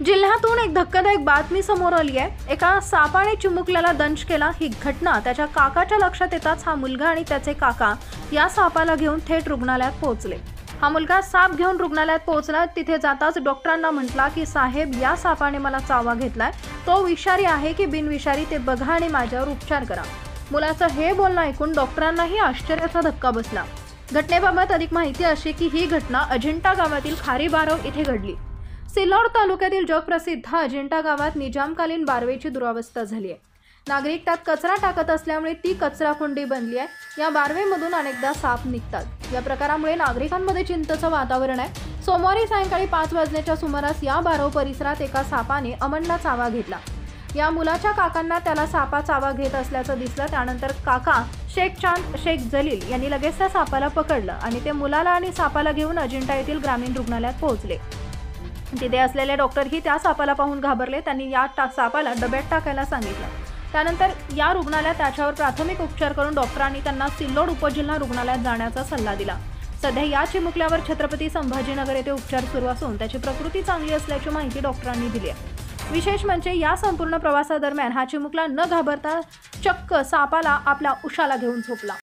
जिल्ह्यातून एक धक्कादायक बातमी समोर आली आहे। एका सापाने चिमुकल्याला दंश केला। ही घटना त्याच्या काकाच्या लक्षात येताच हा मुलगा आणि त्याचे काका या सापाला घेऊन थेट रुग्णालयात पोहोचले। हा मुलगा साप घेऊन रुग्णालयात पोहोचला। तिथे जाताच डॉक्टरांना म्हटला की साहेब, या सापाने मला चावा घेतलाय, तो विषारी आहे की बिनविषारी ते बघा आणि माझ्यावर उपचार करा। मुलाचं हे बोलणं ऐकून डॉक्टरांनाही आश्चर्याचा धक्का बसला। घटनेबाबत अधिक माहिती अशी की ही घटना अजिंठा गावातील खारीबारव इथे घडली। सिल्लोड तालुक्यातील जगप्रसिद्ध अजिंठा गावात निजामकालीन बारवेची दुरावस्था झाली आहे। नागरिक त्यात कचरा टाकत असल्यामुळे ती कचराकुंडी बनली आहे। या बारवेमधून अनेकदा साप निघतात। या प्रकारामुळे नागरिकांमध्ये चिंतेचं वातावरण आहे। सोमवारी सायंकाळी 5 वाजण्याच्या सुमारास या बारव परिसरात एका सापाने अमनला चावा घेतला। या मुलाच्या काकांना त्याला सापा चावा घेत असल्याचं दिसलं। त्यानंतर काका शेख चांद शेख जलील यांनी लगेच त्या सापाला पकडलं आणि ते मुलाला आणि सापाला घेऊन अजिंठा येथील ग्रामीण रुग्णालयात पोहोचले। तिथे असलेले डॉक्टरही त्या सापाला पाहून घाबरले। त्यांनी या सापाला डब्यात टाकायला सांगितलं। त्यानंतर या रुग्णालयात त्याच्यावर प्राथमिक उपचार करून डॉक्टरांनी त्यांना सिल्लोड उपजिल्हा रुग्णालयात जाण्याचा सल्ला दिला। सध्या या चिमुकल्यावर छत्रपती संभाजीनगर येथे उपचार सुरू असून त्याची प्रकृती चांगली असल्याची माहिती डॉक्टरांनी दिली आहे। विशेष म्हणजे या संपूर्ण प्रवासादरम्यान हा चिमुकला न घाबरता चक्क सापाला आपल्या उशाला घेऊन झोपला।